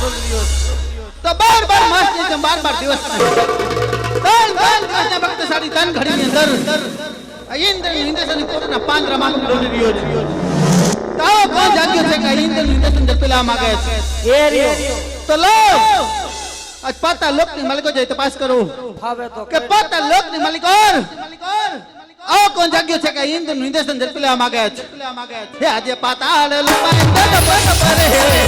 तो बार-बार मास ने जब बार-बार दिवस तन कृष्ण भक्त सारी तन घड़ी ની અંદર ઇન્દ્રની પોતાના પાંદરામાં ડોલી રહ્યો છે તો કોણ જાગ્યો છે કે ઇન્દ્રની અંદર પેલા માંગે છે એ રહ્યો તો લો આજ પાતા લોકની માલિકો જાય તપાસ કરો ભાવે તો કે પાતા લોકની માલિકોર આવો કોણ જાગ્યો છે કે ઇન્દ્રની અંદર પેલા માંગે છે હે આજે પાતાળ લપાય તો બસ પરે હે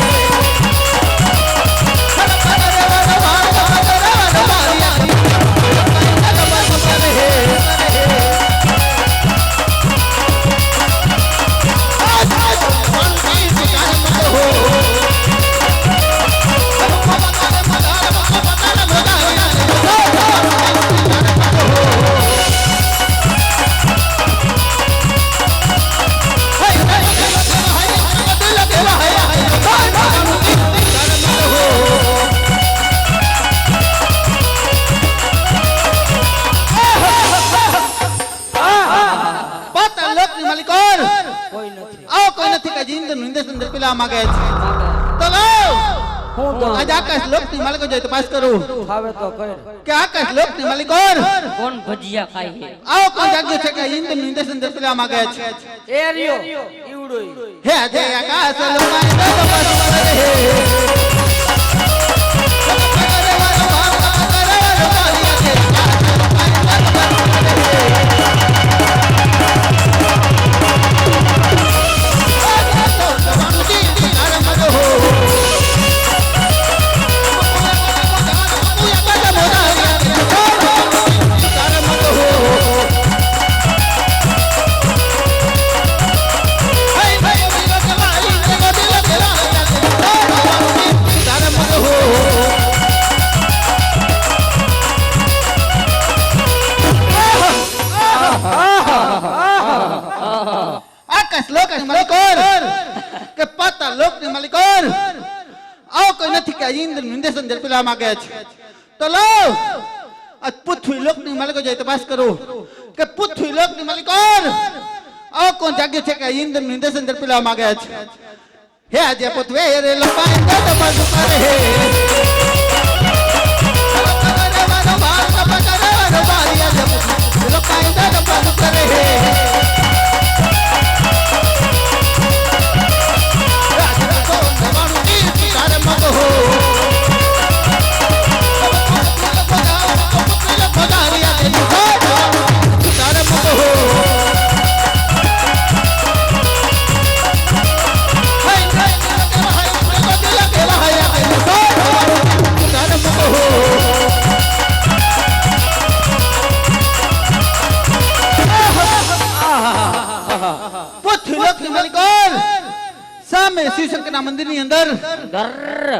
मांगे तो लो હું તો आज आकाश लोक ની માલિકો જાય તપાસ કરું ભાવે તો કર કે આકાશ લોક ની માલિકોર કોણ ભજીયા ખાય છે આવો કોણ જાગ્યો છે કે ઇન્દ્ર નિર્દેશન પેલા માંગે છે એ રહ્યો ઈવડો હે આજે આકાશ લોક માં તપાસ કરે હે इंद्र निर्देशन पेला मांगे तो लो आज पृथ्वी लोक ની માલિકો જાય તપાસ કરો કે પૃથ્વી લોક ની માલિકોર આવો કોણ જાગ્યો છે કે ઇન્દ્ર નિર્દેશન પેલા માગે છે હે આજે પૃથ્વી રે લપાય તો તપાસ કરે હે શિવશંકરના મંદિરની અંદર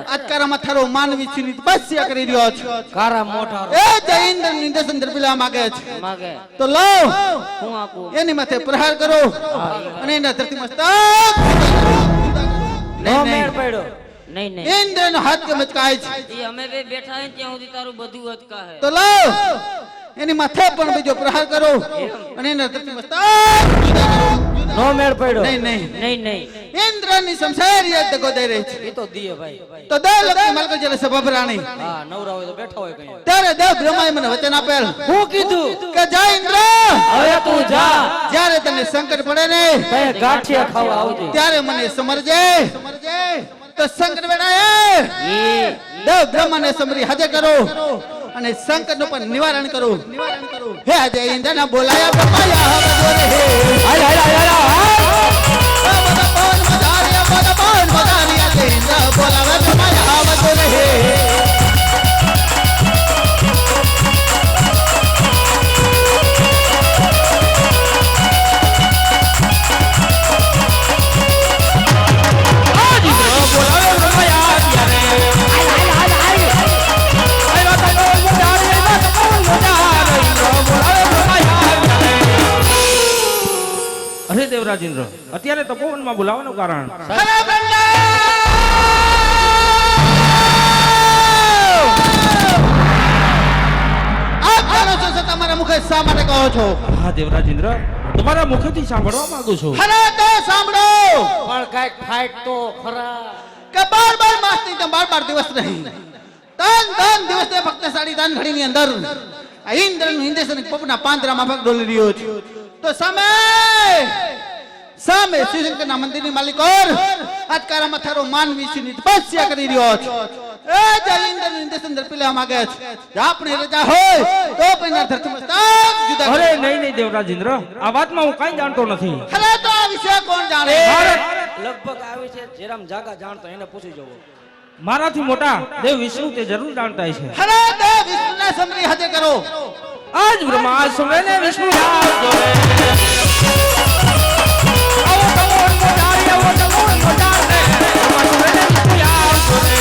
આજકારામાં થારો માનવી છીની તપસ્યા કરી રહ્યો છે કારા મોઢા એ જય ઇન્દ્ર નિર્દેશન પેલા માગે છે તો લો હું આપું એની માથે પ્રહાર કરો અને એના ધરતી મસ્તક નો મેળ પડ્યો નહીં નહીં ઇન્દ્રનો હાથ કે મચકાય છે ઈ અમે બે બેઠા હે ત્યાં સુધી તારું બધું અટકાહે તો લો એની માથે પણ બીજો પ્રહાર કરો અને એના ધરતી મસ્તક નો મેળ પડ્યો નહીં નહીં નહીં નહીં ઇન્દ્રની શમશેર યાદ ગોદાઈ રહી છે ઈ તો દીએ ભાઈ તો દેવ લોકની માલિકો જ્યારે સભા ભરાણી હા નવરા હોય તો બેઠા હોય કઈ ત્યારે દેવ બ્રહ્માએ મને વચન આપેલ હું કીધું કે જા ઇન્દ્ર હવે તું જા જ્યારે તને સંકટ પડે ને તે ગાંઠિયા ખાવા આવજે ત્યારે મને સમરજે તો સંકટ વેળાએ દેવ બ્રહ્માને સમરી હાજર કરો અને સંકટ નું પણ નિવારણ કરો હે આજે ઇન્દ્રના બોલાયા બ્રહ્માયા હવે જોરે હે હાય હાય હાય બોલાવે બ્રહ્માયા હવે જોરે હે દેવરાજેન્દ્ર અત્યારે તપોવનમાં બોલાવવાનું કારણ તમારા મુખે શા માટે કહો છો? હા દેવરાજેન્દ્ર તમારા મુખેથી સાંભળવા માંગુ છું. ખરા તો સાંભળો પણ કાઈક ફાઈટ તો ખરા કે બાર માસની તમે બાર 12 દિવસ નહીં, 3 દિવસ ફક્ત સાડી 3 ઘડીની અંદર આ ઇન્દ્રનું ઇન્દ્રસન પગના પાંદડામાં પગ ડોલી રહ્યો છે. તો સામે શ્રીશંકરના મંદિરની માલિક ઓર આજકારામાં થારો માનવી છે તપસ્યા કરી રહ્યો છે. એ જે ઇન્દ્રનું ઇન્દ્રસન દર્પીલા માંગે છે, જો આપણી રજા હોય તો પણ ધરતી મસ્તક જુદા અરે નહીં નહીં દેવરાજેન્દ્ર, આ વાતમાં હું કાંઈ જાણતો નથી. અરે તો આ વિશે કોણ જાણે? લગભગ આવી છે જેરામ જાગા જાણતો એને પૂછી જવો. મારાથી મોટા દેવ વિષ્ણુ તે જરૂર જાણતા છે. અરે તો વિષ્ણુના સમરી હાજર કરો. આજ બ્રહ્મા સુરે ને વિષ્ણુ યાદ જોડે. આવો તમો મોજારી, આવો તમો મોજારે, બ્રહ્મા સુરે ને વિષ્ણુ યાદ જોડે.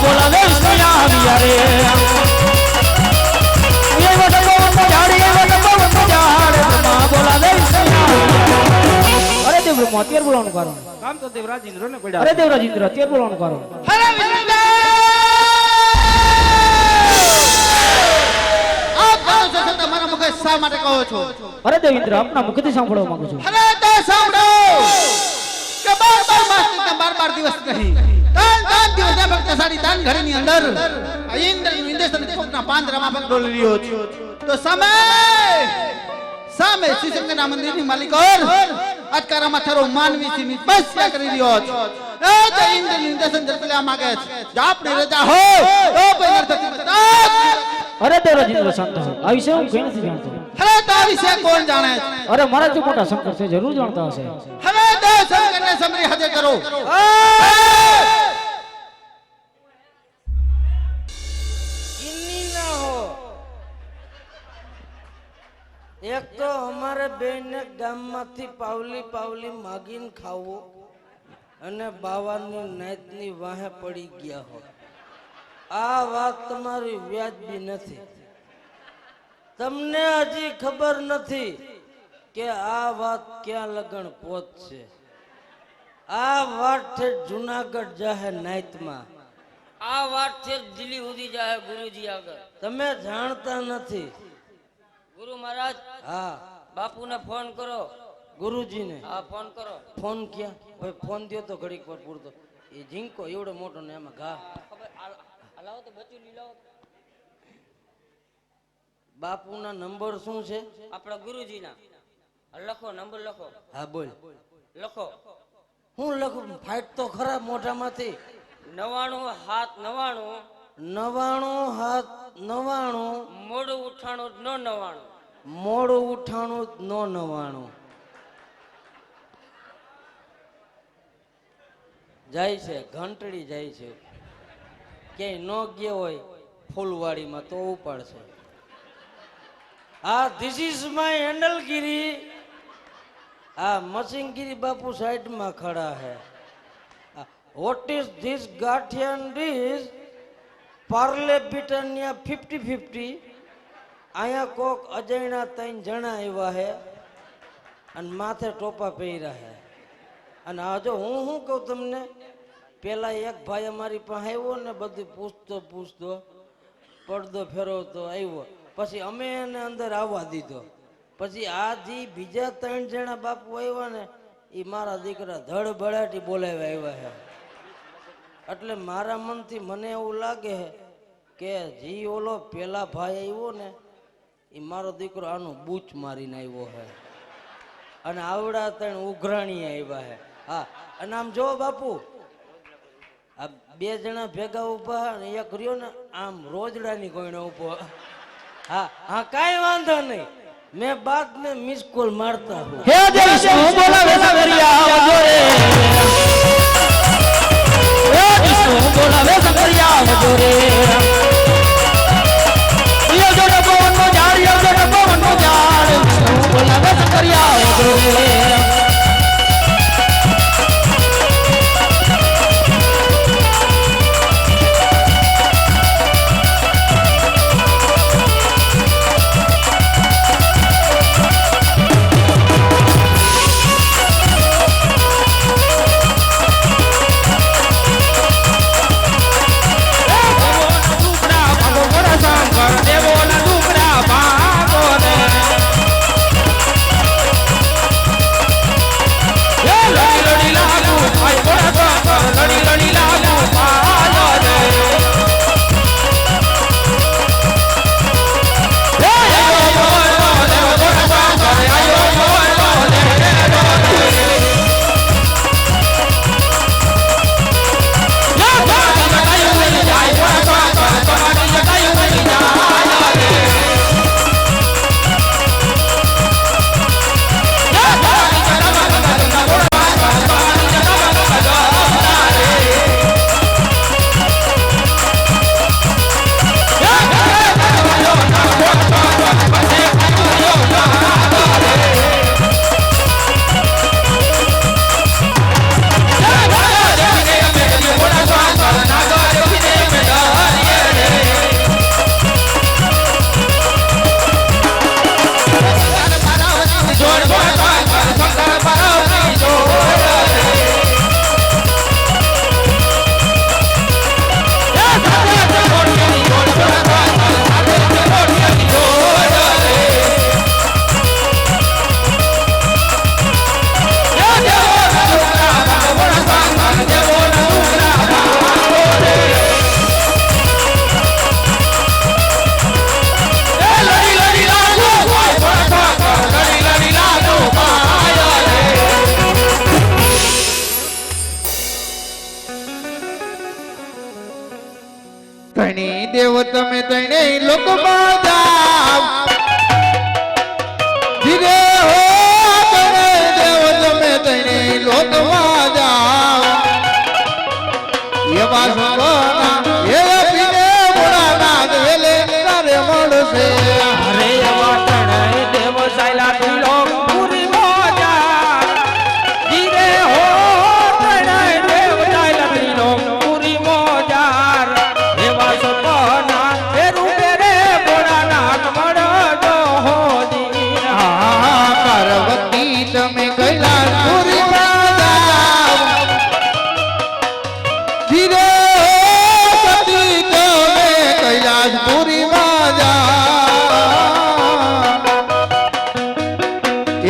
બોલાવે વિષ્ણુ યાદ યારે. એવો તમો મોજારી, એવો તમો મોજારે, બ્રહ્મા બોલાવે વિષ્ણુ યાદ. અરે દેવ બ્રહ્મા અત્યારે બોલાવાનું કારણ. કામ તો દેવરાજેન્દ્ર ને પડ્યા. અરે દેવરાજેન્દ્ર અત્યારે બોલાવાનું કારણ. અરે વિષ્ણુદેવ! આપ જાણો છો છતાં મારા મુખે શા માટે કહો છો? અરે દેવેન્દ્ર આપના મુખથી સાંભળવા માંગુ છું. અરે તો સાંભળો કે 12 માસ થી 12 દિવસ નહીં, 3 દિવસ ફક્ત સાડી 3 ઘડીની અંદર આ ઇન્દ્રનું ઇન્દ્રસન પગના પાંદડામાં પગ ડોલી રહ્યો છે. તો સામે શ્રીશંકરના મંદિરની માલિક ઓર આજકારામાં થારો માનવી છે તપસ્યા કરી રહ્યો છે. એ જે ઇન્દ્રનું ઇન્દ્રસન દર્પીલા માંગે છે, જો આપણી રજા હોય તો પણ ધરતી મસ્તક. અરે દેવરાજેન્દ્ર શાંત હો. આ વિશે હું કઈ નથી જાણતો. અરે તો આ વિશે કોણ જાણે? અરે મારાથી મોટા શંકર છે જરૂર જાણતા હશે. હવે દેવ શંકરને સમરી હાજર કરો. કિન્ની ના હો. એક તો અમારે બેને ગામમાંથી પાવલી માગીને ખાવું અને બાવાની નાતની વાહે પડી ગયા હો. આ વાત તમારી વ્યાજબી નથી. તમને હજી ખબર નથી કે આ વાત ક્યાં લગણ પહોંચશે. આ વાત છે જુનાગઢ જાહે નાતમાં. આ વાત છે દિલ્હી સુધી જાય ગુરુજી આગળ. તમે જાણતા નથી. ગુરુ મહારાજ હા બાપુને ફોન કરો. ગુરુજીને હા ફોન કરો. ફોન ક્યાં ભાઈ? ફોન દ્યો તો ઘડીક પર પૂરતો. એ ઝીંકો એવડો મોટો ને એમાં ઘા. ખબર હલાવો તો બચ્ચું લીલાવો. બાપુના નંબર શું છે? આપણા ગુરુજીના લખો, નંબર લખો. હા બોલ. લખો હું લખું? ફાઇટ તો ખરા મોઢામાંથી. 99 મોડું ઉઠાણું નો 99. મોડું ઉઠાણું નો 99. જાય છે ઘંટડી જાય છે. ક્યાંય ન ગયો હોય ફૂલવાડીમાં તો ઉપાડશે. આ ધીસ ઇઝ માય હેન્ડલગીરી. આ મસિંગગીરી બાપુ સાઈડમાં ખડા હે. વોટ ઇઝ ધીસ ગાંઠિયન ડીશ? પાર્લે બ્રિટાનિયા 50-50. અહીંયા કોક અજયના 3 જણા આવ્યા હે અને માથે ટોપા પહેર્યા હે. અને આ જો હું શું કહું તમને, પેલા એક ભાઈ અમારી પાસે આવ્યો ને બધું પૂછતો પડદો ફેરવતો આવ્યો. પછી અમે એને અંદર આવવા દીધો. પછી આ જે બીજા 3 જણા બાપુ આવ્યા ને એ મારા દીકરા ધડબડાટી બોલાવ્યા આવ્યા છે. એટલે મારા મનથી મને એવું લાગે કે જી ઓલો પેલા ભાઈ આવ્યો ને એ મારો દીકરો આનું બૂચ મારીને આવ્યો છે અને આવડા 3 ઉઘરાણી આવ્યા છે. હા અને આમ જો બાપુ આ 2 જણા ભેગા ઉભા અને એક રહ્યો ને આમ રોજડાની કોઈને ઉભો. હા હા કાંઈ વાંધો નહીં, मैं बाद में मिस कॉल मारता हूँ. હે દેવ વિષ્ણુ બોલાવે સંકરિયા આવજો રે. હે વિષ્ણુ બોલાવે સંકરિયા આવજો રે. આવજો ને પવનનો ઝાડ, આવજો ને પવનનો ઝાડ. વિષ્ણુ બોલાવે સંકરિયા આવજો રે. લોકમાં જાવ ધીરે હો તને દેવ તમે તને લોકમાં જાવ એવા સપના એ પીને ભોળાનાથ વેલે તારે મળશે અરે એવા તણે દેવ સાયલા ત્રિલોક પુરી મોજા ધીરે હો તણે દેવ સાયલા ત્રિલોક પુરી મોજાર એવા સપના એ રૂપે રે ભોળાનાથ મળજો હોદી હા પાર્વતી તમે કૈલાસપુરીમાં જાવ ધીરે સતી તમે કૈલાસપુરીમાં જાવ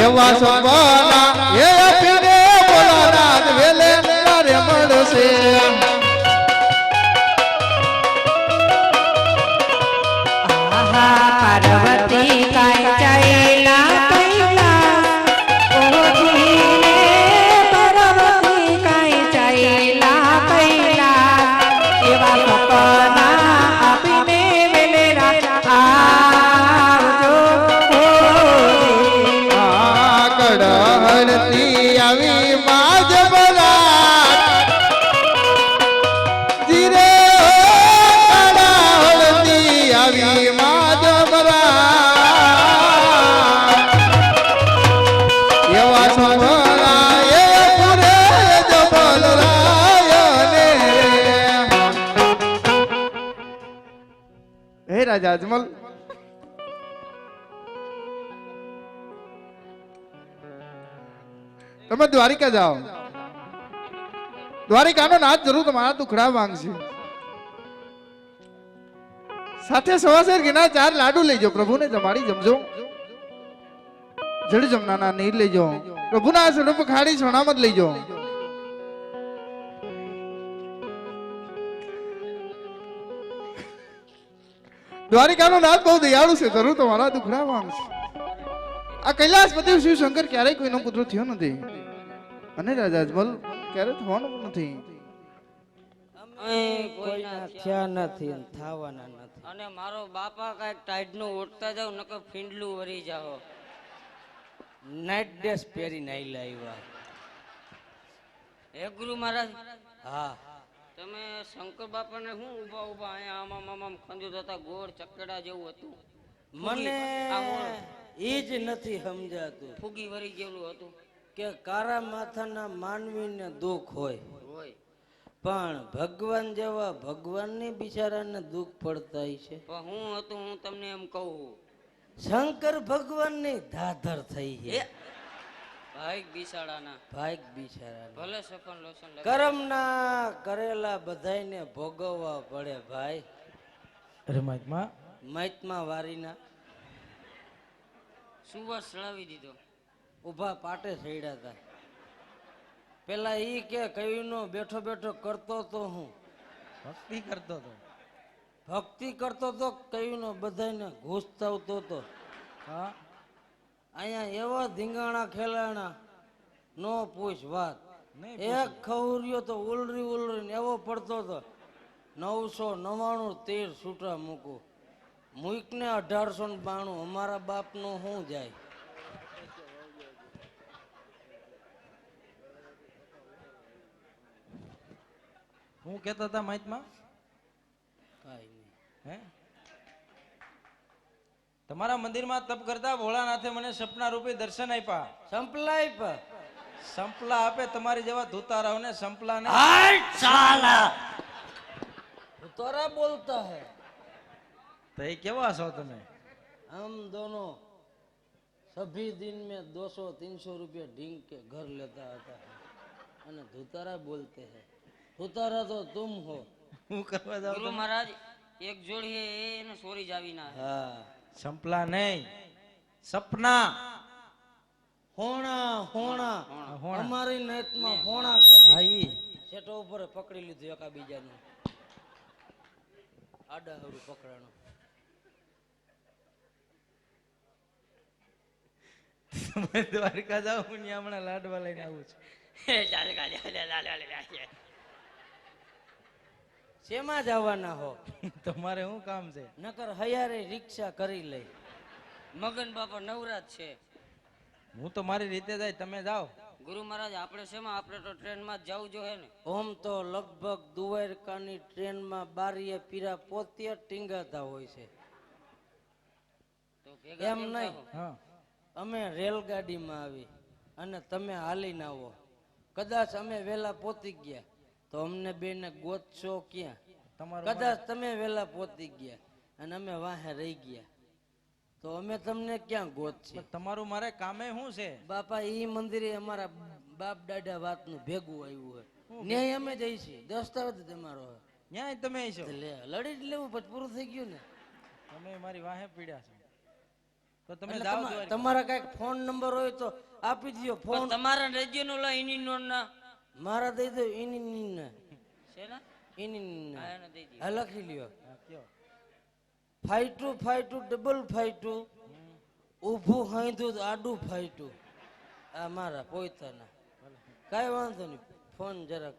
એવા સપના એ પીને ભોળાનાથ વેલે તારે મળશે પાર્વતી કાય ચાયલા કૈલાસ ઓજીને પાર્વતી કાય ચાયલા કૈલાસ એવા સપના આપીને વેલે રાજા આવજો હોજી કડહડતી આવી માજ બરાત ધીરે કડહડતી આવી માજ બરાત એવા સપના એ પૂરે જબલ રાયને હે રાજા અજમલ તમે દ્વારિકા જાઓ દ્વારિકાનો નાથ જરૂર તમારા દુખડા માંગશે સાથે સવાસેર ઘીના 4 લાડુ લઈજો પ્રભુને જમાડી જમજો જડ જમનાના નીર લઈજો પ્રભુના સ્વરૂપ ખાડી સોનામત લઈજો દ્વારિકાનો નાથ બહુ દયાળુ છે જરૂર તમારા દુખડા માંગશે આ કૈલાસપતિ શિવ શંકર ક્યારેય કોઈનો પુત્ર થયો નથી અને રાજા અજમલ ક્યારે થવાનો પણ નથી અમે કોઈના થયા નથી અને થવાના નથી. અને મારો બાપા કાંઈક ટાઈડ નું ઓટતા જાવ નકર ફીંડલું વરી જાઓ. નાઇટ ડ્રેસ પહેરીને આયલા આવ્યા. હે ગુરુ મહારાજ, હા તમે શંકર બાપાને શું ઊભા ઊભા અહીંયા આમ ખંજુ થતા ગોળ ચકેડા જેવું હતું? મને આમ ઓળ એ જ નથી સમજાતું ફૂગી વરી જેવું હતું કે કારા માથાના માનવીને દુઃખ હોય હોય. પણ ભગવાન જેવા ભગવાનની બિચારાને દુઃખ પડતા છે. પણ હું હતું હું તમને એમ કહું, શંકર ભગવાનની ધાધર થઈ એ છે. ભાઈ બિસાડાના ભાગ બિચારા ભલે સફન લોસન લગાવી. કર્મના કરેલા બધાયને ભોગવવા પડે ભાઈ. રમતમાં મૈતમાં વારીના સુવાસ ચડાવી દીધો. ઊભા પાટે સડ્યા હતા. પેલા ઈ કે કવિનો બેઠો બેઠો કરતો તો હું ભક્તિ કરતો હતો. ભક્તિ કરતો તો કવિનો બધાયને ઘૂસ થાવતો તો. હા અહીંયા એવા ધીંગાણા ખેલાણા નો પૂછ વાત. નહીં એક ખવર્યો તો ઉલરી ઉલરીને એવો પડતો હતો 999 તીર છૂટા મૂકું. મૂકને 1892 અમારા બાપનું શું જાય. હું કહેતા હતા માહિતમાં કાંઈ નહીં. હે તમારા મંદિરમાં તપ કરતા ભોળાનાથે મને સપના રૂપે દર્શન આપ્યા. સંપલાય પર સંપલા આપે તમારી જેવા ધોતારાઓને સંપલા ને તોરા બોલતા હે. તો એ કેવા છો તમે? हम दोनों सभी दिन में 200-300 रुपया ढींग के घर लेता आता है અને ધુતારા બોલતે હે. ધુતારા તો તુમ હો. હું કરવા જાવ ગુરુ મહારાજ એક જોડી એને સોરી જાવી ના. હા સંપલા નહીં સપના. હોણા હોણા હોણા. અમારી નેટમાં હોણા હા કહેતી. ઈ સેટો ઉપર પકડી લીધું એકા બીજાનું. આડા હવડું પકડાણું. તમે દ્વારકા જાઓ હું ત્યાં હમણાં લાડવા લઈને આવું છું. શેમાં જવાના હો? તમારે શું કામ છે? નકર હૈયારે રિક્ષા કરી લઈ. મગન બાપા નવરાત છે. હું તો મારી રીતે જાય, તમે જાઓ. ગુરુ મહારાજ આપણે શેમાં, આપણે તો ટ્રેનમાં જ જવું જોઈએ ને. ઓમ તો લગભગ દ્વારકાની ટ્રેનમાં બારીએ પીરા પોતે ટીંગાતા હોય છે. તો ભેગા એમ કેમ નહીં. જાઓ? હા, અમે રેલગાડીમાં આવી અને તમે હાલીને આવો. કદાચ અમે વહેલા પહોંચી ગયા તો અમને બેને ગોતશો ક્યાં? તમારું કદાચ તમે વહેલા પહોંચી ગયા અને અમે વાહે રહી ગયા તો અમે તમને ક્યાં ગોતશે? તમારું મારે કામે શું છે? બાપા ઈ મંદિરે અમારા બાપ દાદા વાતનું ભેગું આવ્યું હોય, ન્યાય અમે જઈશી. દસ્તાવેજ તમારો હોય. ન્યાય તમે છો. લે લડી જ લેવું, પછી પૂરું થઈ ગયું ને. તમે મારી વાહે પીડ્યા છો તો તમે એટલે જાઓ દ્વારકા. તમારા કઈક ફોન નંબર હોય તો આપી દો. ફોન પણ તમારા રેડિયો નો એની નો ના મારા દઈ દો. ઇની છે ને, ઇની આ એને દઈ દઈએ. આ લખી લ્યો. હા, કયો? 5252 ઊભું હાંધું આડું ફાઈટું. આ મારા પોતાના. કાંઈ વાંધો નહીં, ફોન જરાક.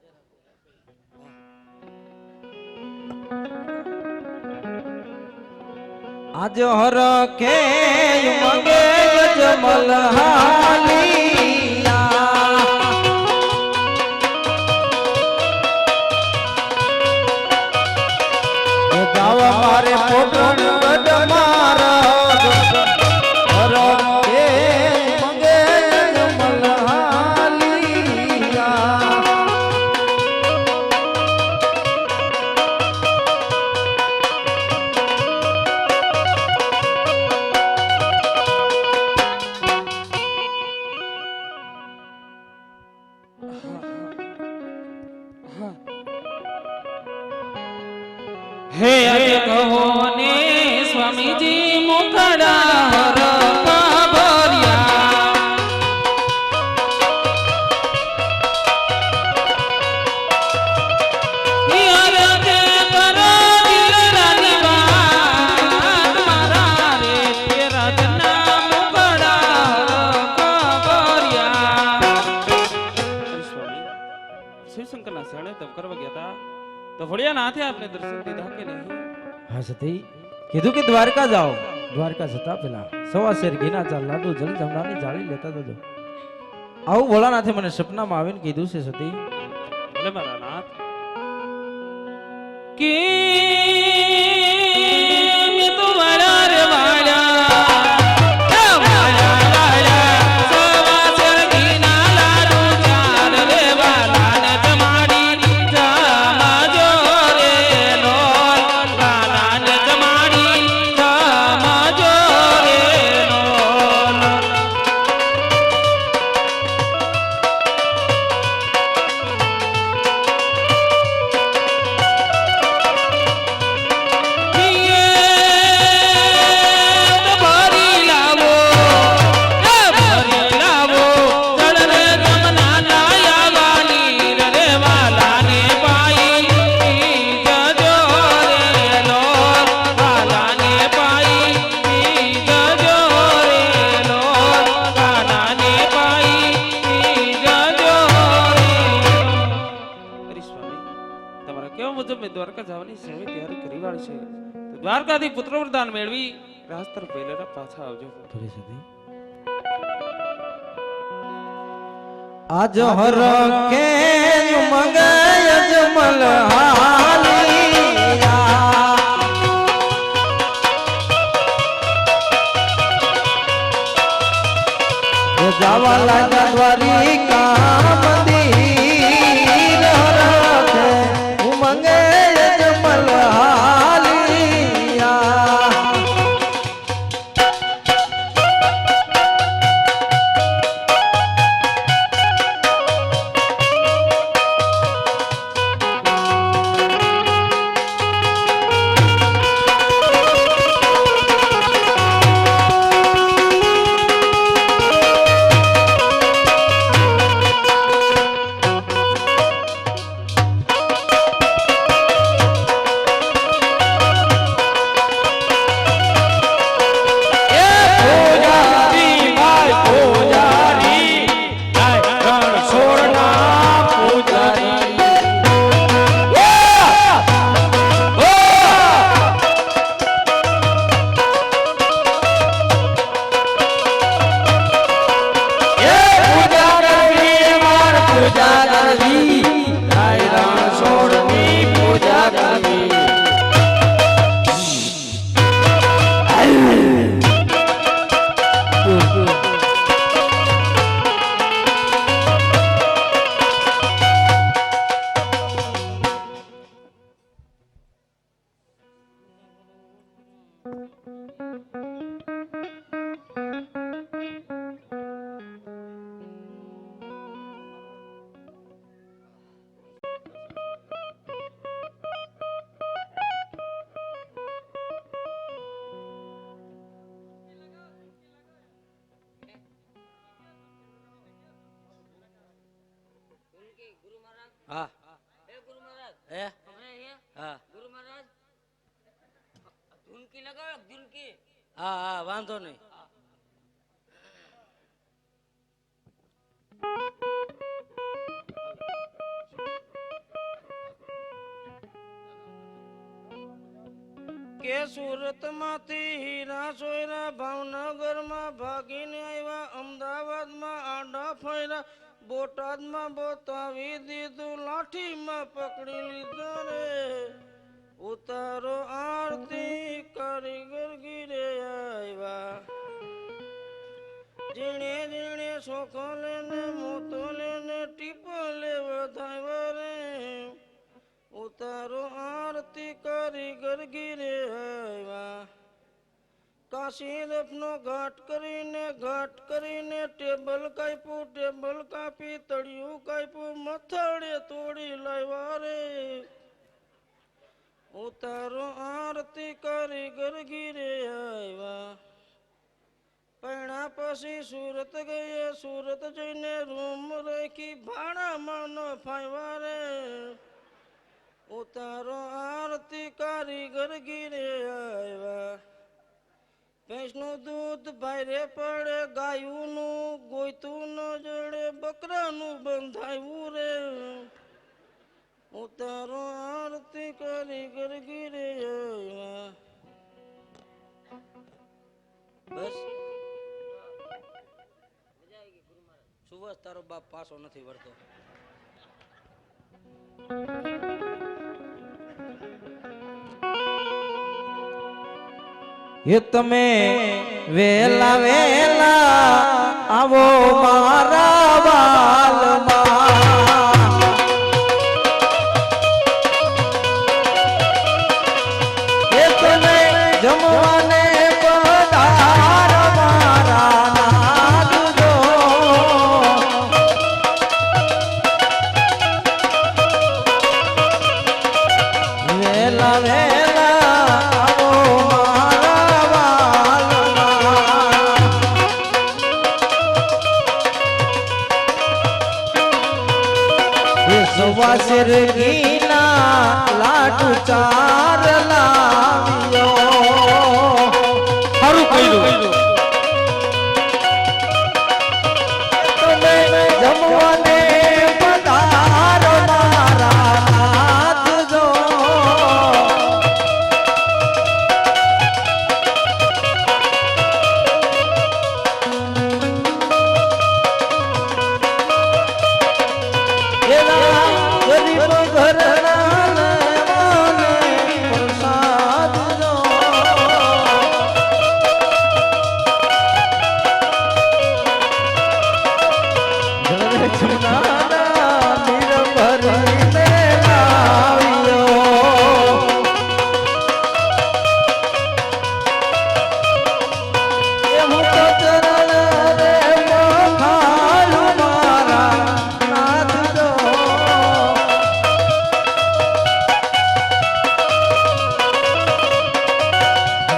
આજ હર કે મંગે જમલ હાલિયા ગાવા મારે પોટણ ગઢ મારા હર કે મંગે જમલ હાલિયા હે અરે કહો ને સ્વામીજી મુખડા હર કાબરિયા યાર કે કરો દિલરાની વાત મારા રે રત્ના મુખડા હર કાબરિયા. સ્વામી શિવશંકરના શરણે તપ કરવા ગયા હતા તો વળિયાના હાથે આપને દર્શન દીધા કે નહીં? હા સતી કીધું કે દ્વારકા જાઓ. દ્વારકા જતા પેલા સવા શેર ઘીના ચાર લાડુ જલ જમવાની જાળી લેતા જજો. આવું ભોળાનાથે મને સપનામાં આવીને કીધું છે સતી. ભલે મારા નાથ. કે મેં તો વાળા રે વાળા સવા શેર ઘીના લાડુ ચાર રે વાલાને જમાડી જમાજો રે લોલ વાલાને જમાડી જમાજો રે લોલ. ભરી લાવો ચડરે જમના નાયાવાની રે વાલાને પાઈ જજો રે લોલ વાલાને પાઈ જજો રે લોલ વાલાને પાઈ જજો રે. હરી સ્વામી, તમારા કેવા મુજબ મેં દ્વારકા જવાની સેવી તૈયારી કરી વાળી છે. તો દ્વારકાથી પુત્ર વરદાન મેળવી રાસ્તર પહેલેલા પાછા આવજો. આજ હર કે મંગે જમલ હાલિયા જાવા લાગ્યા દ્વારિકા મંદિર હર કે મંગે જમલ હાલિયા ગુરુ મહારાજ હા એ ગુરુ મહારાજ હે હમણાં અહીંયા હા ગુરુ મહારાજ ધૂનકી લગાવો ધૂનકી હા હા વાંધો નહીં. કે સુરત માંથી હીરા સોયરા ભાવનગર માં ભાગીને આવ્યા, અમદાવાદ માં આડા ફર્યા, બોટાદ માં બતાવી દીધું, લાઠીમાં પકડી લીધો રે. ઉતારો આરતી કારીગર ગીરે આવ્યા, જીણે જીણે સોખો લેને મોતો લેને ટીપો લેવા ધાવ્યા રે. ઉતારો આરતી કારીગર ગીરે આવ્યા, કાશી રફનો ઘાટ કરીને ટેબલ કાપ્યું, ટેબલ કાપી તળિયું કાપ્યું, મથાડે તોડી લાવ્યા રે. ઉતારો આરતી કારીગર ગીરે આવ્યા, પૈણા પછી સુરત ગયા, સુરત જઈને રૂમ રાખી ભાડામાં ન ફાવ્યા રે. ઉતારો આરતી કારીગર ગીરે આવ્યા, ભેંસનું દૂધ ભારે પડે, ગાયુંનું ગોયતું ન જડે, બકરાનું બંધાયું રે. ઉતારો આરતી કારીગર ગીરે આવ્યા. બસ સુવાસ તારો બાપ પાછો નથી વળતો. એ તમે વેલા વેલા આવો મારા વાલમાં, એ તમે જમવાને પધાર મારા નાગજો. વેલા વેલા આવો સવાસર ગીના લાડુ ચાર લાવ્યો. સારું કર્યું તમે જમવાને પધાર મારા નાથજો.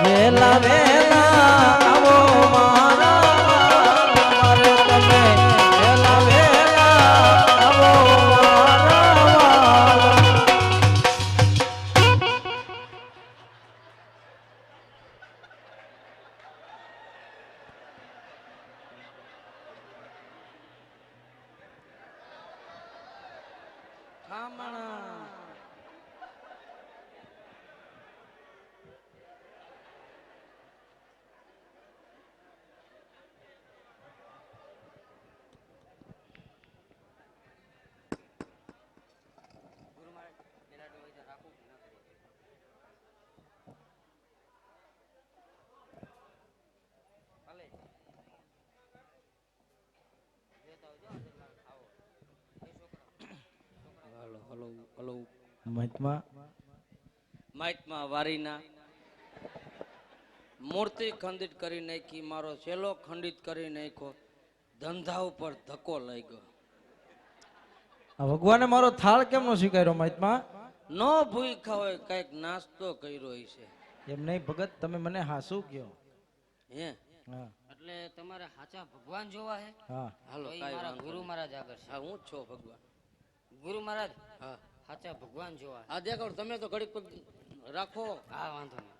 વેલા વેલા આવો મારા, મારે તમે વેલા વેલા આવો મારા. ગુરુ મહારાજ પેલા ડોઈ રાખું કે ના કરું ભલે જોતા આવજો આવો એ છોકરા હલો હલો હલો મહાત્મા માઇટમાં વારીના મૂર્તિ ખંડિત કરી નાખી, મારો છેલ્લો ખંડિત કરી નાખ્યો, ધંધા ઉપર ધક્કો લાગ્યો. આ ભગવાને મારો થાળ કેમ નો સ્વીકાર્યો મહાત્મા? નો ભૂખ્યા હોય કઈક નાસ્તો કર્યો છે. એમ નહીં ભગત, તમે મને હાસું કયો. હે હા એટલે તમારે સાચા ભગવાન જોવા હે? હા હાલો તો ઈ કાંઈ મારા વાંધો ગુરુ નહીં. મહારાજ આગળ છે. હા હું જ છો ભગવાન. ગુરુ મહારાજ હા સાચા ભગવાન જોવા હે. આ દેખાડ તમે તો ઘડીક પગ રાખો. હા વાંધો નહીં.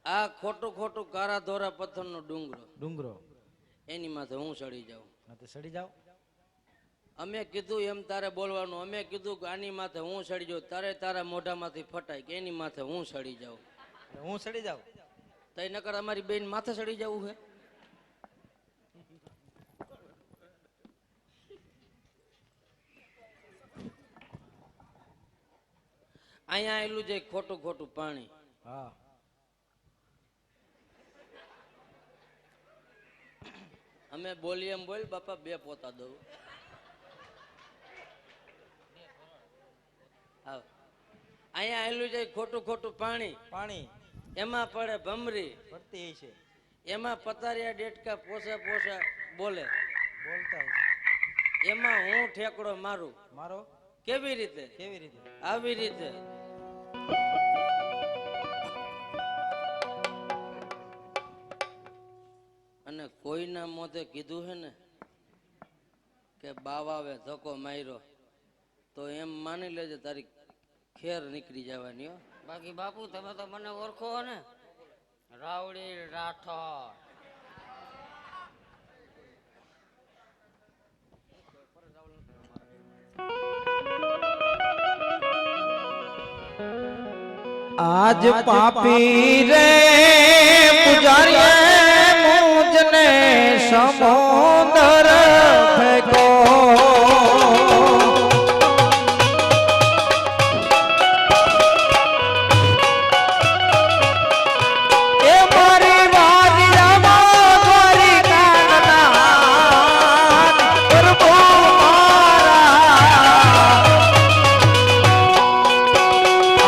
આ ખોટું ખોટું કારા ધોરા પથ્થરનો ડુંગરો. એની માથે હું ચડી જાઉં. હા તો સડી જાઓ. અમે કીધું એમ તારે બોલવાનું. અમે કીધું કે આની માથે હું ચડી જાઉં, તારે તારા મોઢામાંથી ફટાય કે એની માથે હું ચડી જાઉં. હું સડી જાઉં. તઈ નકર અમારી બેન માથે ચડી જવું છે. અહીંયા આવેલું છે ખોટું ખોટું પાણી. હા અમે બોલીએ એમ બોલ બાપા, 2 પોતા દઉં. આવ. અહીંયા આવેલું છે ખોટું ખોટું પાણી. પાણી એમાં પડે ભમરી, પડતી છે, એમાં પતારિયા ડેટકા પોસા પોસા બોલે, બોલતા એમાં હું ઠેકડો મારું. મારો કેવી રીતે? કેવી રીતે? આવી રીતે. અને કોઈના મોતે કીધું હે ને કે બાવાવે ધક્કો માર્યો તો એમ માની લેજે તારી ખેર નીકળી જવાની હો. બાકી બાપુ તમે તો મને ઓળખો હો ને, રાવડી રાઠોડ. આજ પાપી રે પુજારી મુજને સમોદર ફેંકો. એ મારી વાડિયામાં દ્વારિકાનાથ પ્રભુ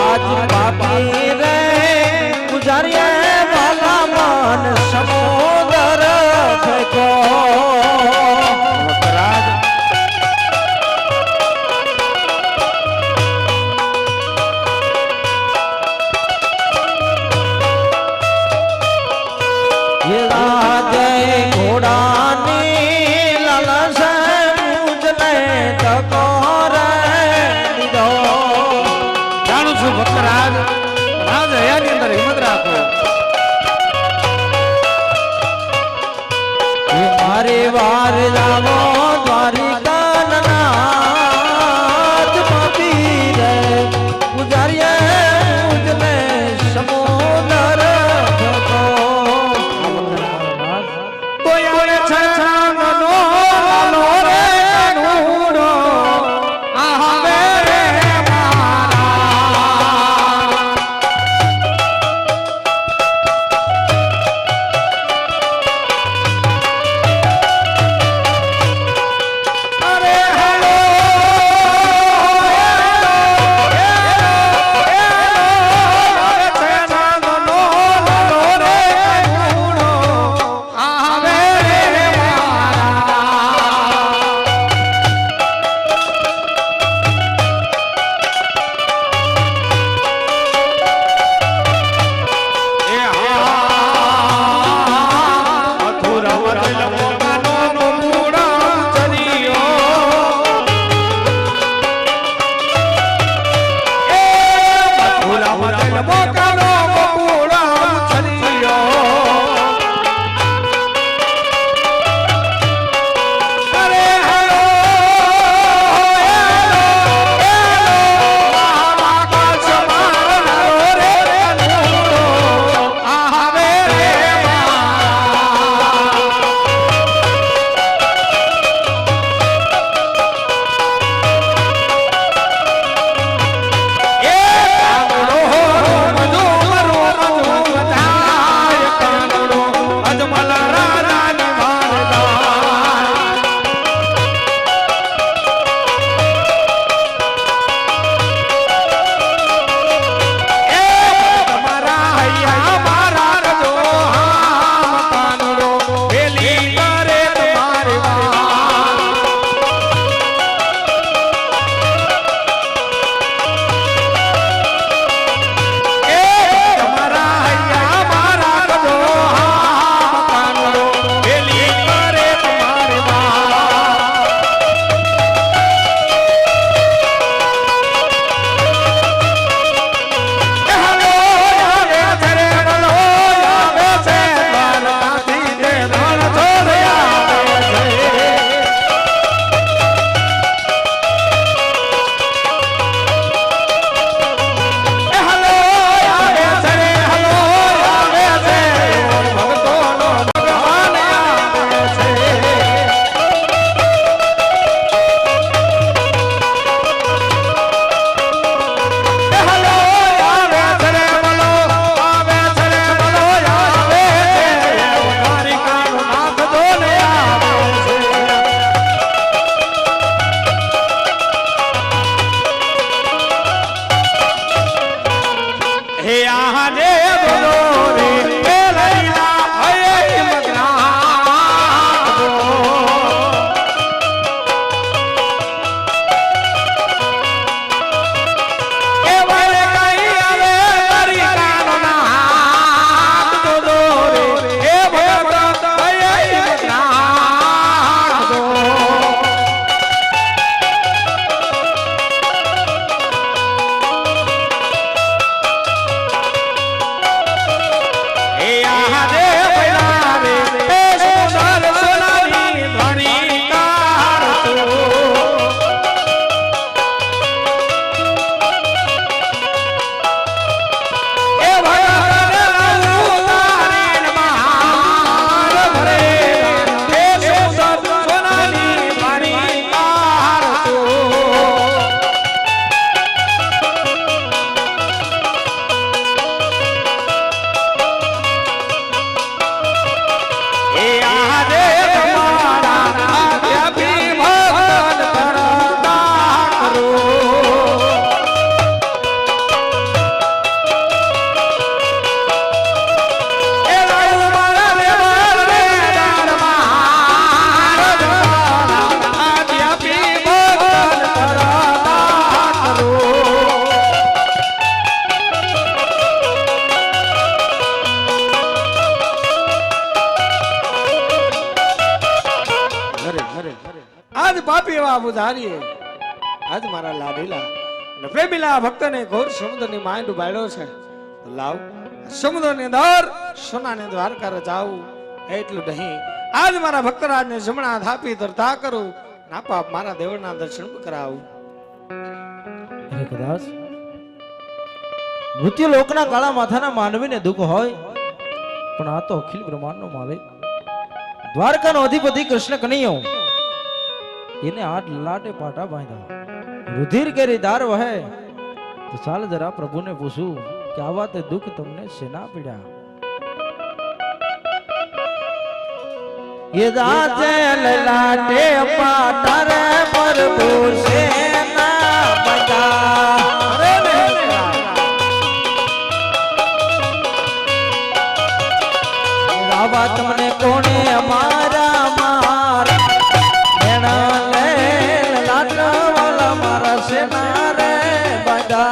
આજ પાપી રે પુજારીએ વાલા મન સમોદર ફેંકો. ઘોડાની લાલસા મુજને ટકોર દીધો. જાણું છું ભક્તરાજ, રાજ હયાની અંદર હિંમત રાખો. મારે વાર જાવો દ્વારિકાનાથ પાપી રે પુજારીએ મુજને સમોદર ફેંકો. કોઈ આવે છાછાનો લાલો રે કાનુડો આવે રે મારા. આજ પાપી એવા પૂજારીએ આજ મારા લાડીલા અને પ્રેમીલા ભક્તને ઘોર સમુદ્રની માંડ ઉભાડ્યો છે. તો લાવ સમુદ્રની અંદર સોનાને દ્વારકા રજાવું એટલું નહીં, આજ મારા ભક્તરાજને જમણા હાથ આપી તરતા કરું, ના પાપ મારા દેવળના દર્શન કરાવું. અરે કદાચ મૃત્યુ લોકના કાળા માથાના માનવીને દુઃખ હોય, પણ આ તો અખિલ બ્રહ્માંડનો માલિક દ્વારકાનો અધિપતિ કૃષ્ણ કનૈયો એને આઠ લાટે પાટા બાંધ્યા, રુધિર કેરી ધાર વહે. તો ચાલ જરા પ્રભુને પૂછું કે આવા તે દુઃખ તમને શેના પીડ્યા. ये दाते ललाटे पाटर पर बोसे ना बजा रे रावा तुमने कोने हमारा मार मेरा ले ललाट वाला मारा सेना रे बजा.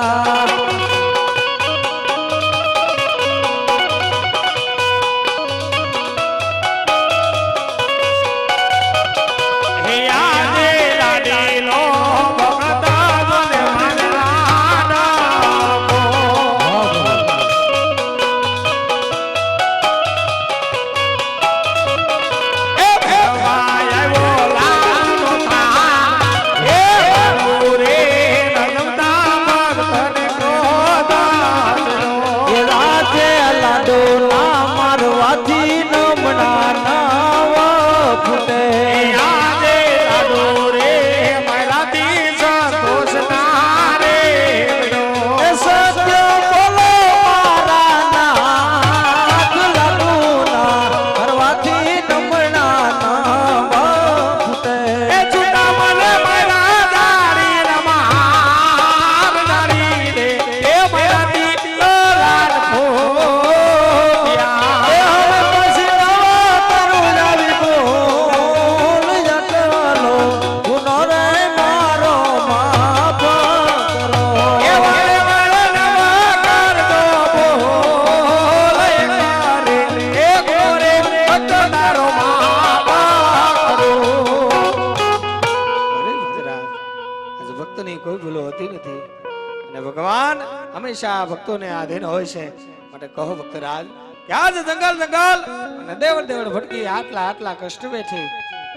ભગવાન હંમેશા ભક્તોને આધીન હોય છે. માટે કહો ભક્તરાજ કે આજ જંગલ જંગલ અને દેવળ દેવળ ભટકી આટલા આટલા કષ્ટ વેઠી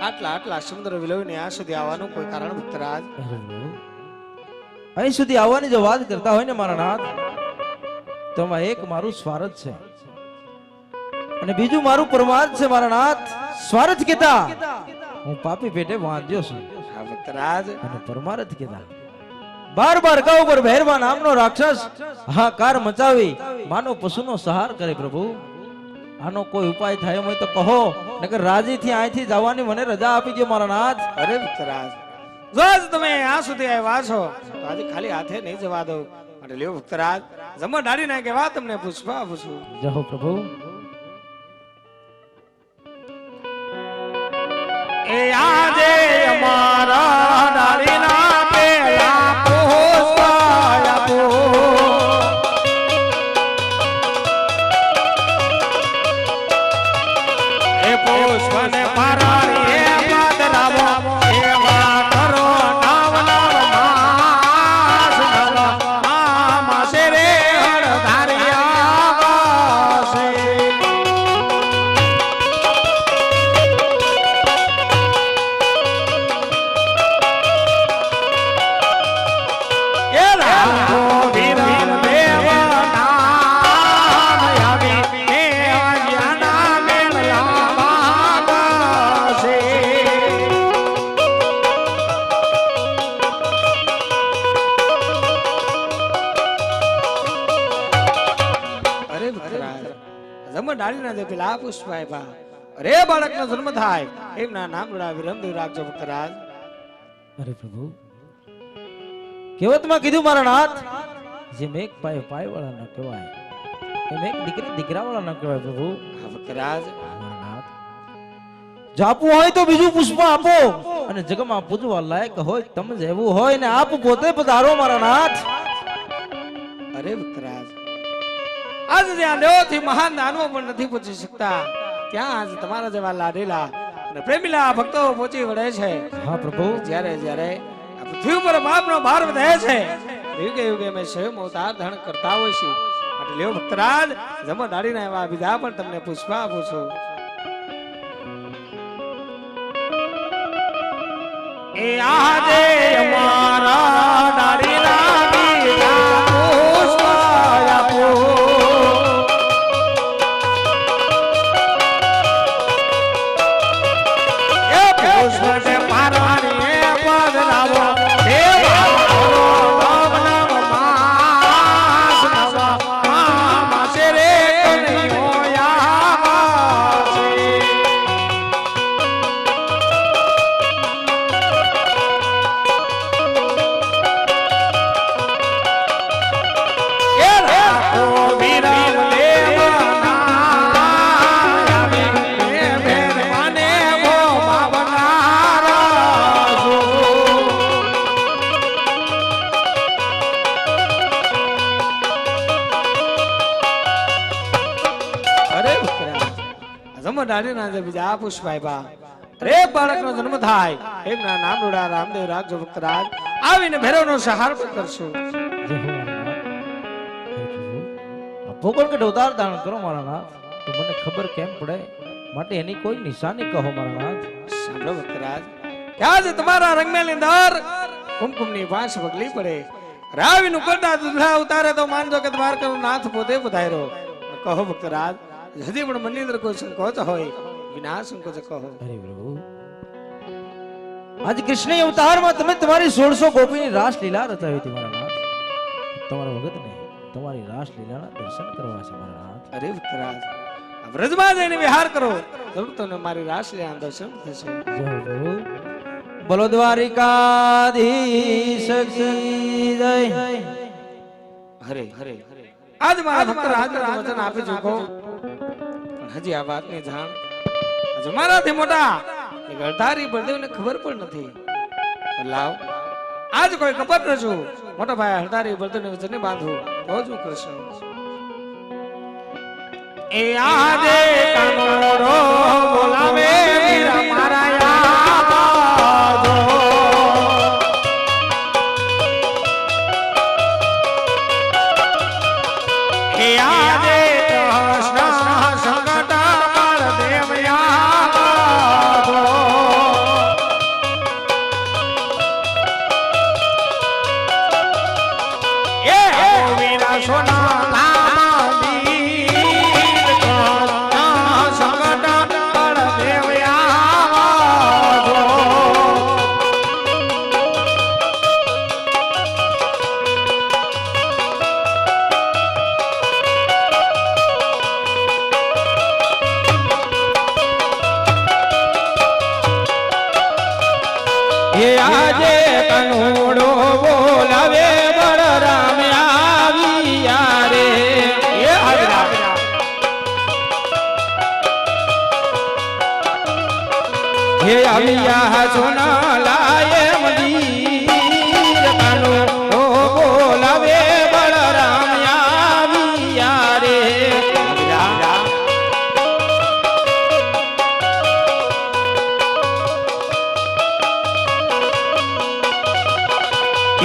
આટલા આટલા સમુદ્ર વિલોવીને આ સુધી આવવાનું કોઈ કારણ ભક્તરાજ? અહીં સુધી આવવાની જો વાત કરતા હોય ને મારા નાથ, તો એમાં એક મારું સ્વાર્થ છે અને બીજું મારું પરમાર્થ છે મારા નાથ. સ્વાર્થ કેતા હું પાપી પેટે વાંધ્યો છું હા ભક્તરાજ, અને પરમાર્થ કેતા બાર બાર ગા ઉપર ભૈરવા નામનો રાક્ષસ હાકાર મચાવી માનવ પશુનો સહાર કરે. પ્રભુ આનો કોઈ ઉપાય થાય હોય તો કહો, નકર રાજી થી અહીંથી જવાની મને રજા આપી દો મારા નાથ. અરે ભક્તરાજ, જો આજ તમે આ સુધી આવ્યા છો તો આજે ખાલી હાથે નહીં જવા દો. માટે લ્યો ભક્તરાજ, જમા ડાળી ના કેવા તમને પૂછવા પૂછું. જહો પ્રભુ. એ આજે અમારા ડાળીના પેલા પોસ્તા આપો, એ પોષને પારાણી એ પાદરાવો એવા કરો નામ નામ માસ રે હળધારિયા વાસે. જમણ ડાળીના જે પેલા પુષ્પ આપ્યા અરે બાળકનો જન્મ થાય એમના નામ વિરમદેવ રાખજો ભક્તરાજ. અરે પ્રભુ કહેવતમાં કીધું મારા નાથ જેમ એક પાય પાય વાળા ન કહેવાય એમ એક દીકરી દીકરા વાળા ન કહેવાય પ્રભુ. હા ભક્તરાજ, મારા નાથ જો આપવું હોય તો બીજું પુષ્પ આપો અને જગમાં પૂજવા લાયક હોય તમે જ એવું હોય ને આપ પોતે પધારો મારા નાથ. અરે ભક્તરાજ, આજ જ્યાં દેવોથી મહાન દાનવો પણ નથી પહોંચી શકતા ત્યાં આજ તમારા જેવા લાડેલા અને પ્રેમીલા ભક્તો પહોંચી વળે છે. હા પ્રભુ. જ્યારે જ્યારે આ પૃથ્વી ઉપર પાપનો ભાર વધે છે યુગે યુગે અમે સ્વયં અવતાર ધારણ કરતા હોય છે. માટે લ્યો ભક્તરાજ, જમણ ડાળીના એવા બીજા પણ તમને પુષ્પ આપું છું. એ આજે અમારા ડાળીના બીજા પુષ્પ આપો. એ પુષ્પને પારણીએ પધરાવો, દેવા નવ નવ માસ નવ માસે રે કનૈયો આવાસે. એ રાખો વિરમ લેવાના આવીને ભેરવાને વો માવનારા જો. અરે ભક્તરાજ, જમણ ડાળીના જે બીજા પુષ્પ આપ્યા અરે બાળકનો જન્મ થાય એમના નામ રૂડા રામદેવ રાખજો ભક્તરાજ. આવીને ભેરવનો સહાર પણ કરશું. જય હો મારા નાથ. હે પ્રભુ આ ભોગળ કે અવતાર ધારણ કરો મારા નાથ તો મને ખબર કેમ પડે માટે એની કોઈ નિશાની કહો મારા નાથ. સાંભળો ભક્તરાજ, ત્યાં જ તમારા રંગમેલની અંદર કુમકુમની પાંચ પગલી પડે રાવીનું કરતા દુધડા ઉતારે તો માનજો કે દ્વારકાનો નાથ પોતે પધાર્યો. કહો ભક્તરાજ, હજી પણ મનની અંદર કોઈ સંકોચ હોય વિના સંકોચ કહો. અરે પ્રભુ આજ કૃષ્ણ અવતારમાં તમે તમારી 1600 ગોપીની રાસ લીલા રચાવી હતી મારા નાથ. તમારા ભગતને તમારી રાસ લીલાના દર્શન કરવા છે મારા નાથ. અરે ભક્તરાજ, આ વ્રજમાં જઈને વિહાર કરો જરૂર તમને મારી રાસલીલાના દર્શન થશે. જય હો પ્રભુ. બોલો દ્વારિકાધીશ કી જય. હરે હરે આજ મારા ભક્ત રાજને વચન આપી ચૂકો પણ હજી આ વાતની જાણ હજુ મારાથી મોટા એક અડધારી બળદેવને ખબર પણ નથી. લાવ આજ કોઈ કપટ રચું મોટા ભાઈ હળધારી બળદેવને વચને બાંધવું તો જ હું કૃષ્ણ. એ આજે કાનોડો બોલાવે વીરા મારા યાદો. એ આજે કૃષ્ણ સંકટ બળદેવ યાદો. એ વીરા સોના નામ વીર કૃષ્ણ સંકટ બળદેવ યાદો. એ આજે કનોડો બોલાવે બળરામ આવ્યા રે. એ હાજરા હે આવ્યા સોના લાય મંદિર કનોડો બોલાવે બળરામ આવ્યા રે.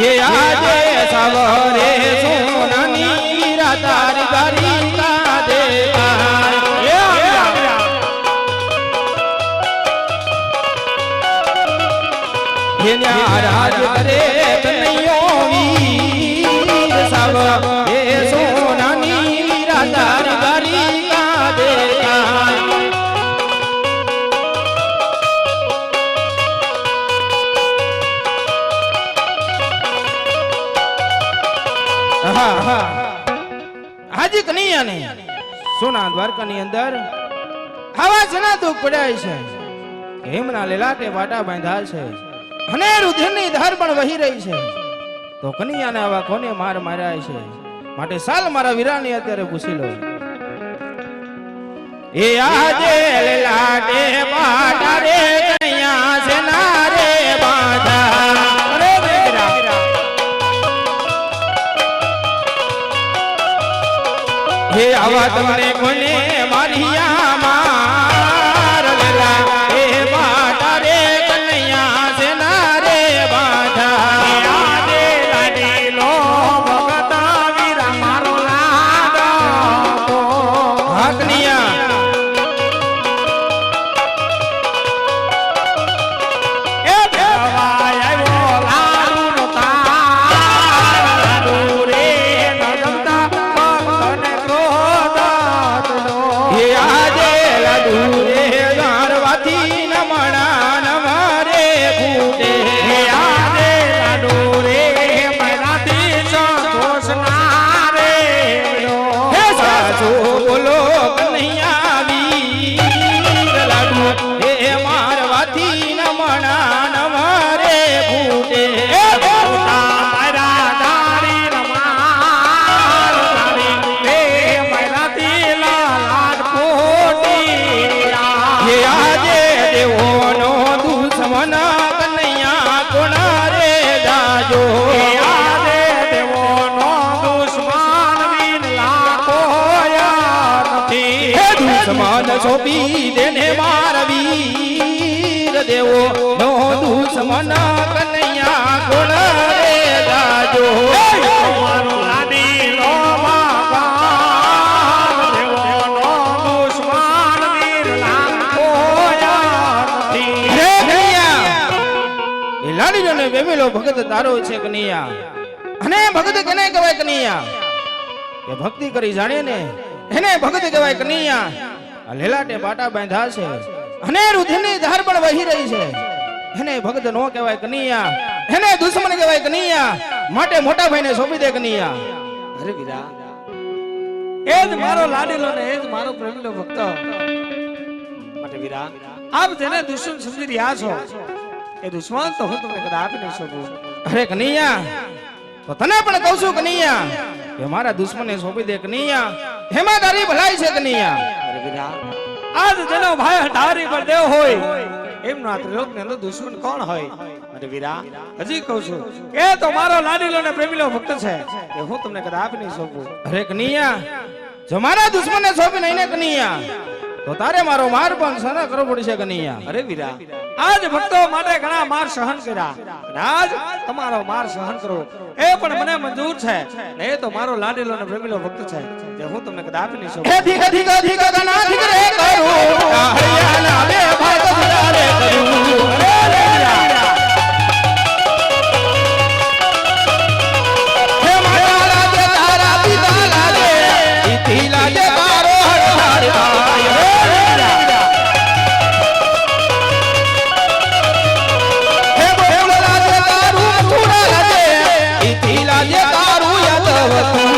ये आजे सवरे सोननी रातार गरिता दे. ये राज करे कन्हैयो वीर सब ये सोननी रातार गरिता दे. હાજી કની દ્વારકાની અંદર આવા જના દુઃખ પડ્યા છે. હેમના લેલાટે વાટા બાંધ્યા છે અને રુધિરની ધાર પણ વહી રહી છે. તો કનૈયાને આવા કોને માર માર્યા છે? માટે સાલ મારા વીરાને અત્યારે પૂછી લો. એ આજે લેલાટે વાટા રે કનૈયા છે ના રે બાંધા. અરે વીરા હે આવા તમને કોને મારિયા માર વેલા હે બાટા રે કનૈયા છે ના રે બાધા. આજે લાડીલો ભગત વીરા મારો લાડો હા કનૈયા એ ભેવા આવ્યો લાડુનો તાર લાડુ રે નજમતા ભક્તને ક્રોધ હે આજે લાડુ રે ગારવાથી નમણા નમરે ફૂટે હે આજે લાડુ રે મરાથી સંતોષ ના રે હે સાચો બોલો કનૈયા વીર લાડુ હે મારવાથી નમણા નમરે ફૂટે હે મારા દારી રમાર દારી હે મરાથી લાડ ફૂટી હે આજે દેવોનો દુશ્મન કનૈયા કોણ રે જાજો હે આજે દેવોનો દુશ્મન વીર લાખો નથી હે દુશ્મન સોંપી દેને માર વીર દેવો નો દુશ્મન કનૈયા કોણ રે જાજો મારો લાડીલો બાબા દેવોનો દુશ્મન વીર લાખો નથી હે કનૈયા એ લાડીલો ને વેવેલો ભગત તારો છે કનૈયા. અને ભગત કેને કહેવાય કનૈયા? કે ભક્તિ કરી જાણે ને એને ભગત કહેવાય કનૈયા. આ લેલાટે પાટા બાંધ્યા છે અને રુધિરની ધાર પણ વહી રહી છે. એને ભગત નો કહેવાય કનૈયા, એને દુશ્મન કહેવાય કનૈયા. માટે મોટા ભાઈને સોંપી દે કનૈયા. અરે વીરા એ જ મારો લાડીલો ને એ જ મારો પ્રેમીલો ભક્ત. માટે વીરા આપ જેને દુશ્મન સમજી રહ્યા છો એ દુશ્મન તો હું તમને કદાચ આપી નહીં શકું. અરે કનૈયા તો તને પણ કહું છું કનૈયા કે મારા દુશ્મને સોંપી દે કનૈયા. હેમાં તારી ભલાઈ છે કનૈયા. અરે વીરા આજ જેનો ભાઈ હટારી પર દેવ હોય એમનો આ ત્રિલોકની અંદર દુશ્મન કોણ હોય? અરે વીરા હજી કહું છું એ તો મારો લાડીલો ને પ્રેમીલો ભક્ત છે એ હું તમને કદાચ આપી નહીં શકું. અરે કનૈયા જો મારા દુશ્મને સોંપી નહીં ને કનૈયા તો તારે મારો માર પણ સહન કરવો પડશે કનૈયા. અરે વીરા આજ ભક્તો માટે ઘણા માર સહન કર્યા અને આજ તમારો માર સહન કરો એ પણ મને મંજૂર છે ને એ તો મારો લાડીલો ને પ્રેમીલો ભક્ત છે જે હું તમને કદાચ આપી નહીં શકું. ધિક ધિક ધિક ગના ધિક રે કરું હરિયાણા બે ભાગ સુધારે કરું. અરે વીરા હે માતા લાગે તારા પિતા લાગે ઇથી લાગે તારો હઠાર ભાઈ. હે વીરા હે બોલ લાગે તારું મથુરા લાગે ઇથી લાગે તારું યાદવતું.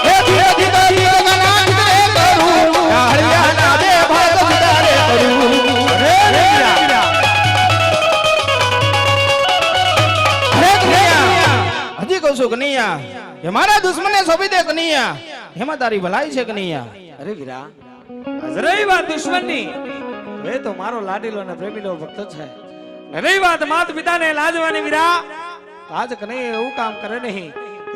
હે ધીરે ધીરે ધીરે ગના ધીરે કરું હરિયાણા બે ભાગ સુધારે કરું. હે વીરા હે કનૈયા હજી કહું છું કનૈયા કે મારા દુશ્મને સોંપી દે કનૈયા. એમાં તારી ભલાઈ છે કનૈયા. અરે વીરા રહી વાત દુશ્મનની એ તો મારો લાડીલો ને પ્રેમીલો ભક્ત છે ને રહી વાત માતા પિતાને લાજવાની વીરા આજ કને એવું કામ કરે નહીં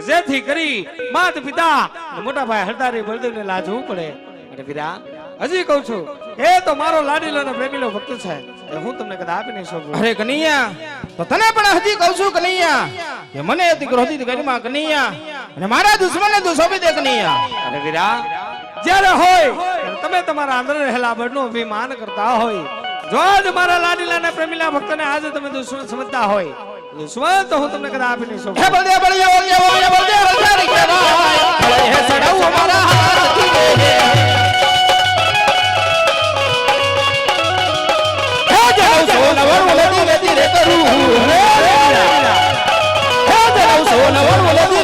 જેથી કરી માતા પિતા અને મોટા ભાઈ હરદારી બળદેવને લાજવું પડે. અરે વીરા હજી કહું છું એ તો મારો લાડીલો ને પ્રેમીલો ભક્ત છે એ હું તમને કદાચ આપી નહીં શકું. અરે કનૈયા તો તને પણ હજી કહું છું કનૈયા કે મને અતિ ક્રોધિત કરીમાં કનૈયા અને મારા દુશ્મને તું સોંપી દે કનૈયા. અરે વીરા જ્યારે હોય ત્યારે તમે તમારા અંદર રહેલા બળનું અભિમાન કરતા હોય જો આજ મારા લાડીલા ને પ્રેમીલા ભક્તને આજે તમે દુશ્મન સમજતા હોય દુશ્મન તો હું તમને કદાચ આપી નહીં શકું. હે બળદેવ બળદેવ બળદેવ બળદેવ બળદેવ કહેવાય હે સડાઉ મારા હાથથી દે હે જાઉં સોનવર વલદી વેદી રે કરું હે જાઉં સોનવર વલદી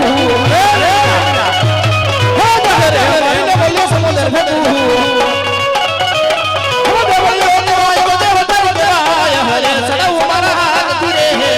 હે જહરે મારીને બોલ્યો સમુદ્ર ફેટું સમુદ્ર બોલ્યો ને વાય બધે વધારે દેવાય હરે સડવ મારા હાથ ધીરે હે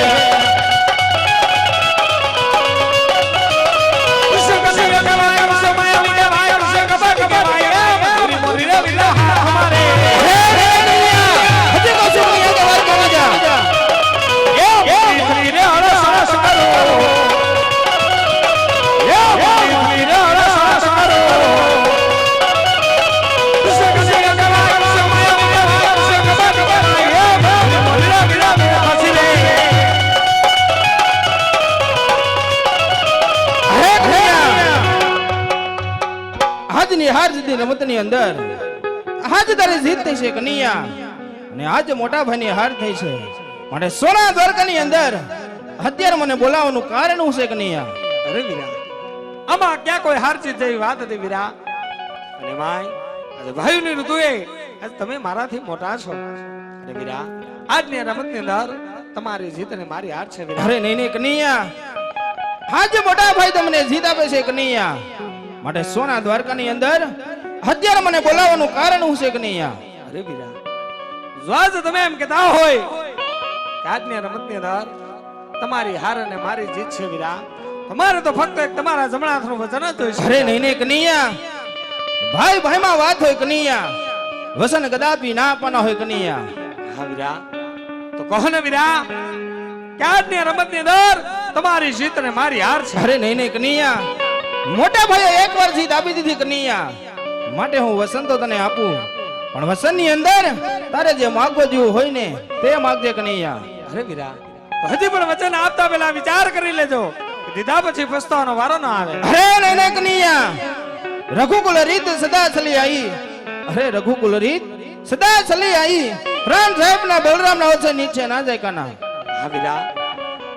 આજની હાર જીતની રમતની અંદર આજ તારી જીત થઈ છે કનૈયા અને આજ મોટા ભાઈની હાર થઈ છે માટે સોના દ્વારકાની અંદર અત્યારે મને બોલાવવાનું કારણ શું છે કનૈયા? અરે વીરા, આમાં ક્યાં કોઈ હાર જીત જેવી વાત હતી વીરા? અને માય આજે ભાઈઓની ઋતુએ આજ તમે મારાથી મોટા છો. અરે વીરા, આજની રમતની અંદર તમારી જીત અને મારી હાર છે વીરા. અરે નહીં નહીં કનૈયા, આજ મોટા ભાઈ તમને જીત આપે છે કનૈયા માટે સોના દ્વારકાની અંદર અત્યારે મને બોલાવવાનું કારણ શું છે કનૈયા? અરે વીરા, જો આજ તમે એમ કહેતા હોય કે આજની રમતની અંદર તમારી હાર અને મારી જીત છે વીરા, તમારે તો ફક્ત એક તમારા જમણા હાથનું વચન જ જોઈશે. અરે નહીં નહીં કનૈયા, ભાઈ ભાઈમાં વાત હોય કનૈયા, વસન કદાપી ના આપવાના હોય કનૈયા. હા વીરા, તો કહો ને વીરા કે આજની રમતની અંદર તમારી જીત અને મારી હાર છે. અરે નહીં નહીં કનૈયા, મોટા ભાઈએ એકવાર જીત આપી દીધી કનૈયા માટે હું વસન તો તને આપું, પણ વસન ની અંદર તારે જે માગવો જેવું હોય ને તે માગજે કનૈયા. અરે વીરા, તો હજી પણ વચન આપતા પહેલા વિચાર કરી લેજો કે દીધા પછી પસ્તાવાનો વારો ના આવે. અરે નહીં નહીં કનૈયા, રઘુકુલ રીત સદા ચલી આવી. અરે રઘુકુલ રીત સદા ચલી આવી, પ્રાણ સાહેબ ના બલરામ ના વચ્ચે નીચે ના જાય કાના. હા વીરા,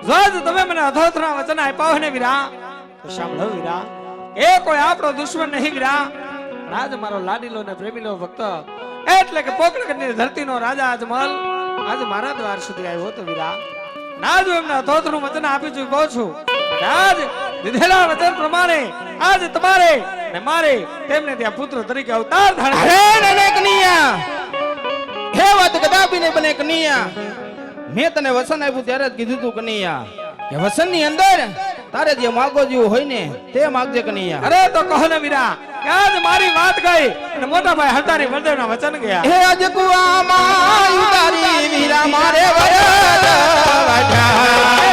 જો આજ તમે મને અધોથરા વચન આપ્યા હોય ને વીરા, તો સાંભળો વીરા, એ કોઈ આપણો દુશ્મન નહીં વીરા, પણ આજ મારો લાડીલો ને પ્રેમીલો ભક્ત એટલે કે પોકળગઢની ધરતીનો રાજા અજમલ આજ મારા દ્વાર સુધી આવ્યો હતો વીરા. આજ હું એમને અધોથરું વચન આપી ચૂક્યો છું. અને આજ દીધેલા વચન પ્રમાણે આજ તમારે ને મારે તેમને ત્યાં પુત્ર તરીકે અવતાર ધારણ. અરે નહીં નહીં કનૈયા, હે વાત કદાપી નહીં બને કનૈયા. મેં તને વસન આપ્યું ત્યારે જ કીધું તું કનૈયા કે વસન ની અંદર તારે જે માગો જેવું હોય ને તે માગજે કનૈયા. અરે તો કહો ને વીરા કે આજ મારી વાત ગઈ અને મોટા ભાઈ હરતારી બળદેવના વચન ગયા. હે આજ કુવામાં ઉતારી વીરા મારે વરદ વાજા.